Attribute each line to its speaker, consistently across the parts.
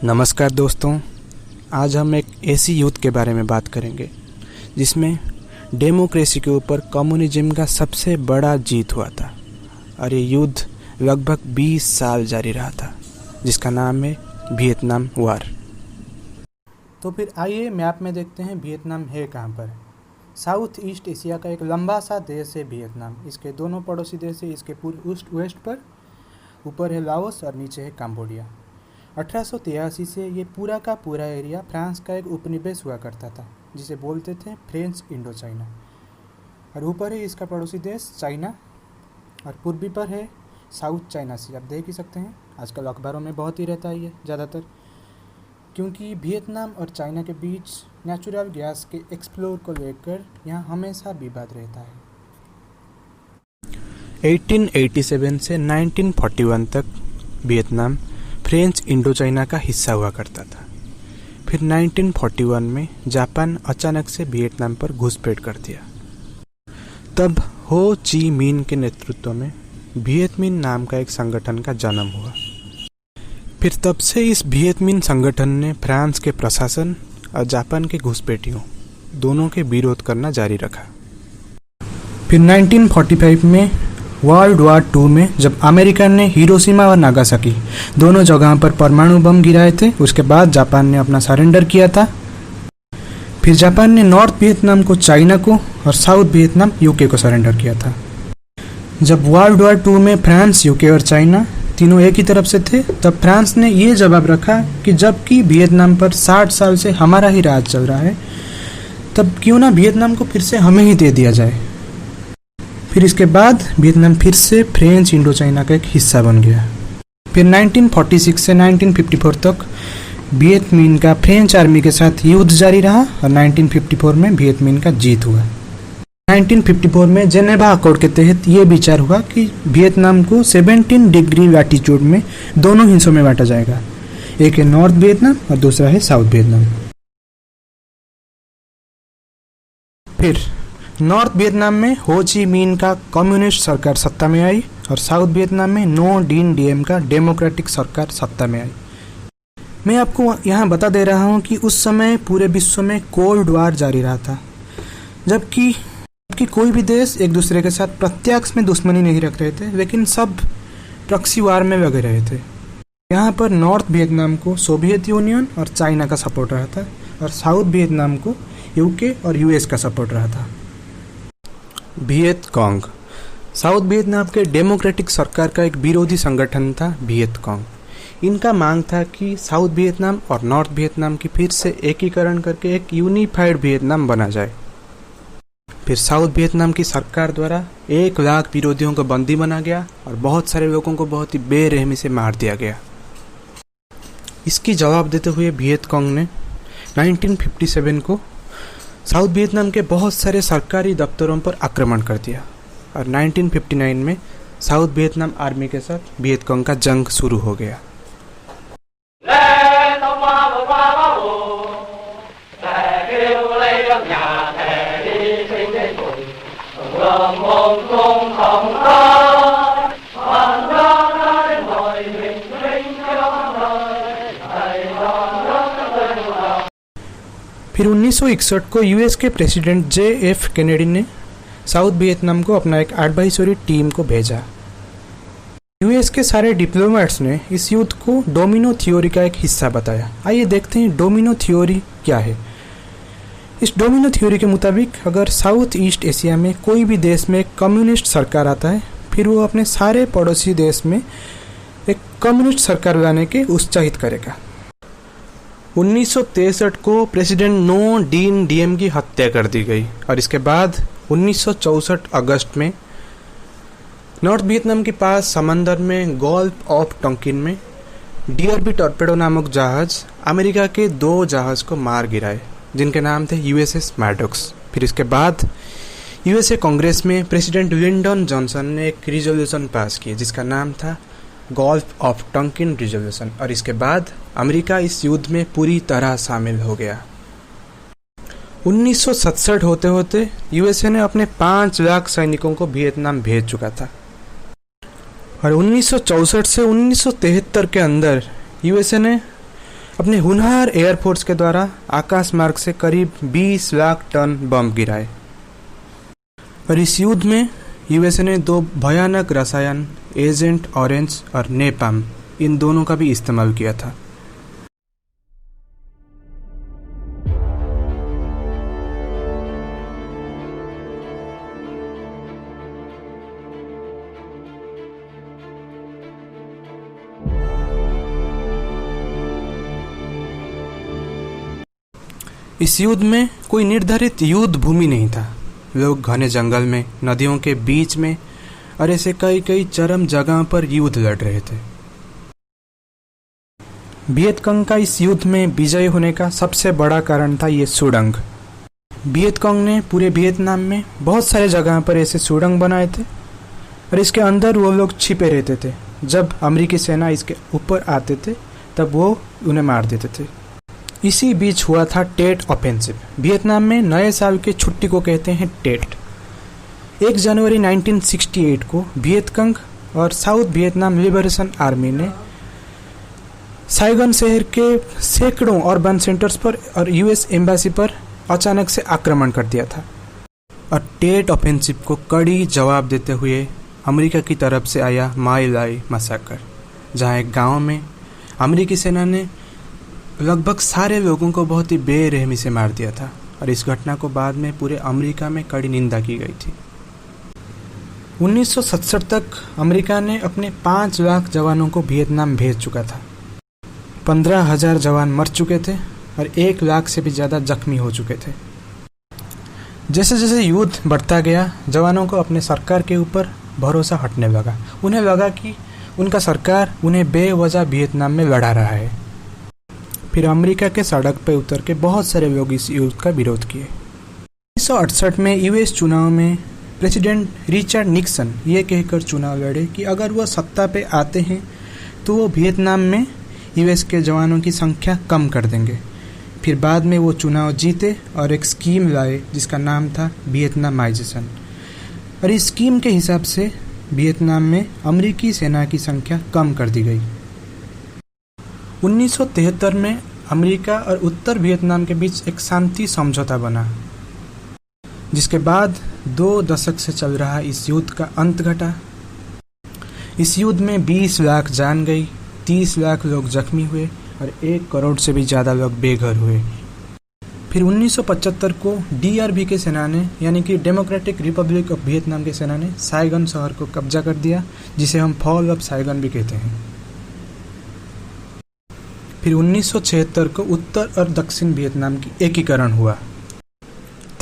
Speaker 1: नमस्कार दोस्तों, आज हम एक ऐसी युद्ध के बारे में बात करेंगे जिसमें डेमोक्रेसी के ऊपर कम्युनिज्म का सबसे बड़ा जीत हुआ था और ये युद्ध लगभग 20 साल जारी रहा था, जिसका नाम है वियतनाम वॉर।
Speaker 2: तो फिर आइए मैप में देखते हैं वियतनाम है कहाँ पर। साउथ ईस्ट एशिया का एक लंबा सा देश है वियतनाम। इसके दोनों पड़ोसी देश है। इसके पूर्व ईस्ट वेस्ट पर ऊपर है लाओस और नीचे है कंबोडिया। 1883 से ये पूरा का पूरा एरिया फ्रांस का एक उपनिवेश हुआ करता था, जिसे बोलते थे फ्रेंच इंडो चाइना। और ऊपर है इसका पड़ोसी देश चाइना और पूर्वी पर है साउथ चाइना सी। आप देख ही सकते हैं, आजकल अखबारों में बहुत ही रहता है ये ज़्यादातर, क्योंकि वियतनाम और चाइना के बीच नेचुरल गैस के एक्सप्लोर को लेकर यहाँ हमेशा विवाद रहता है।
Speaker 1: 1887 से 1941 तक वियतनाम फ्रेंच इंडो चाइना का हिस्सा हुआ करता था। फिर 1941 में जापान अचानक से वियतनाम पर घुसपैठ कर दिया। तब हो ची मिन के नेतृत्व में वियत मिन नाम का एक संगठन का जन्म हुआ। फिर तब से इस वियत मिन संगठन ने फ्रांस के प्रशासन और जापान के घुसपैठियों दोनों के विरोध करना जारी रखा।
Speaker 2: फिर 1945 में वर्ल्ड वॉर 2 में जब अमेरिका ने हिरोशिमा और नागासाकी दोनों जगहों पर परमाणु बम गिराए थे, उसके बाद जापान ने अपना सरेंडर किया था। फिर जापान ने नॉर्थ वियतनाम को चाइना को और साउथ वियतनाम यूके को सरेंडर किया था। जब वर्ल्ड वॉर 2 में फ्रांस, यूके और चाइना तीनों एक ही तरफ से थे, तब फ्रांस ने ये जवाब रखा कि जबकि वियतनाम पर 60 साल से हमारा ही राज चल रहा है, तब क्यों ना वियतनाम को फिर से हमें ही दे दिया जाए। फिर इसके बाद वियतनाम फिर से फ्रेंच इंडो चाइना का एक हिस्सा बन गया। फिर 1946 से 1954 तक वियत मिन का फ्रेंच आर्मी के साथ युद्ध जारी रहा और 1954 में वियत मिन का जीत हुआ। 1954 में जेनेवा अकॉर्ड के तहत ये विचार हुआ कि वियतनाम को 17 डिग्री लैटिट्यूड में दोनों हिस्सों में बांटा जाएगा। एक है नॉर्थ वियतनाम और दूसरा है साउथ वियतनाम। फिर नॉर्थ वियतनाम में हो ची मिन का कम्युनिस्ट सरकार सत्ता में आई और साउथ वियतनाम में नो डिन डीएम का डेमोक्रेटिक सरकार सत्ता में आई। मैं आपको यहाँ बता दे रहा हूँ कि उस समय पूरे विश्व में कोल्ड वॉर जारी रहा था, जबकि कोई भी देश एक दूसरे के साथ प्रत्यक्ष में दुश्मनी नहीं रख रहे थे, लेकिन सब प्रॉक्सी वार में लगे रहे थे। यहाँ पर नॉर्थ वियतनाम को सोवियत यूनियन और चाइना का सपोर्ट रहा था और साउथ वियतनाम को यूके और यूएस का सपोर्ट रहा था।
Speaker 1: वियत कॉन्ग साउथ वियतनाम के डेमोक्रेटिक सरकार का एक विरोधी संगठन था वियत कॉन्ग। इनका मांग था कि साउथ वियतनाम और नॉर्थ वियतनाम की फिर से एकीकरण करके एक यूनिफाइड वियतनाम बना जाए। फिर साउथ वियतनाम की सरकार द्वारा 1 लाख विरोधियों को बंदी बना गया और बहुत सारे लोगों को बहुत ही बेरहमी से मार दिया गया। इसकी जवाब देते हुए वियत कॉन्ग ने 1957 को साउथ वियतनाम के बहुत सारे सरकारी दफ्तरों पर आक्रमण कर दिया और 1959 में साउथ वियतनाम आर्मी के साथ वियत कॉन्ग का जंग शुरू हो गया।
Speaker 2: फिर 1961 को यूएस के प्रेसिडेंट JF कैनेडी ने साउथ वियतनाम को अपना एक एडवाइजरी टीम को भेजा। यूएस के सारे डिप्लोमेट्स ने इस युद्ध को डोमिनो थ्योरी का एक हिस्सा बताया। आइए देखते हैं डोमिनो थ्योरी क्या है। इस डोमिनो थ्योरी के मुताबिक अगर साउथ ईस्ट एशिया में कोई भी देश में एक कम्युनिस्ट सरकार आता है, फिर वो अपने सारे पड़ोसी देश में एक कम्युनिस्ट सरकार लाने के उत्साहित करेगा।
Speaker 1: 1963 को प्रेसिडेंट नो डिन डीएम की हत्या कर दी गई और इसके बाद 1964 अगस्त में नॉर्थ वियतनाम के पास समंदर में गल्फ ऑफ टोंकिन में DRB टॉर्पेडो नामक जहाज अमेरिका के 2 जहाज को मार गिराए, जिनके नाम थे USS मैडॉक्स। फिर इसके बाद USA कांग्रेस में प्रेसिडेंट लिंडन जॉनसन ने एक रिजोल्यूशन पास किया जिसका नाम था गल्फ ऑफ टोंकिन रिजोल्यूशन और इसके बाद अमेरिका इस युद्ध में पूरी तरह शामिल हो गया। 1967 होते होते USA ने अपने 5 लाख सैनिकों को वियतनाम भेज चुका था और 1964 से 1973 के अंदर USA ने अपने होनहार एयरफोर्स के द्वारा आकाश मार्ग से करीब 20 लाख टन बम गिराए। और इस युद्ध में यूएसए ने 2 भयानक रसायन एजेंट ऑरेंज और नेपाम इन दोनों का भी इस्तेमाल किया था। इस युद्ध में कोई निर्धारित युद्ध भूमि नहीं था। लोग घने जंगल में, नदियों के बीच में और ऐसे कई कई चरम जगह पर युद्ध लड़ रहे थे। वियतकांग का इस युद्ध में विजय होने का सबसे बड़ा कारण था ये सुड़ंग। वियतकांग ने पूरे वियतनाम में बहुत सारे जगह पर ऐसे सुड़ंग बनाए थे और इसके अंदर वो लोग छिपे रहते थे। जब अमेरिकी सेना इसके ऊपर आते थे तब वो उन्हें मार देते थे। इसी बीच हुआ था टेट ऑफेंसिव। वियतनाम में नए साल के छुट्टी को कहते हैं टेट। 1 जनवरी 1968 को वियतकांग और साउथ वियतनाम लिबरेशन आर्मी ने साइगन शहर के सैकड़ों अर्बन सेंटर्स पर और यूएस एम्बेसी पर अचानक से आक्रमण कर दिया था। और टेट ऑफेंसिव को कड़ी जवाब देते हुए अमेरिका की तरफ से आया माई लाई मैसेकर, जहां एक गांव में अमेरिकी सेना ने लगभग सारे लोगों को बहुत ही बेरहमी से मार दिया था। और इस घटना को बाद में पूरे अमेरिका में कड़ी निंदा की गई थी। 1967 तक अमेरिका ने अपने 5 लाख जवानों को वियतनाम भेज चुका था। 15,000 जवान मर चुके थे और 1 लाख से भी ज़्यादा जख्मी हो चुके थे। जैसे जैसे युद्ध बढ़ता गया, जवानों को अपने सरकार के ऊपर भरोसा हटने लगा। उन्हें लगा कि उनका सरकार उन्हें बेवजह वियतनाम में लड़ा रहा है। फिर अमेरिका के सड़क पर उतर के बहुत सारे लोग इस युद्ध का विरोध किए। 1968 में यूएस चुनाव में प्रेसिडेंट रिचर्ड निक्सन ये कहकर चुनाव लड़े कि अगर वो सत्ता पे आते हैं तो वो वियतनाम में यूएस के जवानों की संख्या कम कर देंगे। फिर बाद में वो चुनाव जीते और एक स्कीम लाए जिसका नाम था वियतनामाइजेशन। और इस स्कीम के हिसाब से वियतनाम में अमेरिकी सेना की संख्या कम कर दी गई। 1973 में अमेरिका और उत्तर वियतनाम के बीच एक शांति समझौता बना, जिसके बाद 2 दशक से चल रहा इस युद्ध का अंत घटा। इस युद्ध में 20 लाख जान गई, 30 लाख लोग जख्मी हुए और 1 करोड़ से भी ज़्यादा लोग बेघर हुए। फिर 1975 को डीआरवी के सेना ने, यानी कि डेमोक्रेटिक रिपब्लिक ऑफ वियतनाम के सेना ने साइगन शहर को कब्जा कर दिया, जिसे हम फॉल ऑफ साइगन भी कहते हैं। फिर 1976 को उत्तर और दक्षिण वियतनाम की एकीकरण हुआ।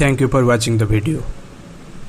Speaker 1: Thank you for watching the video.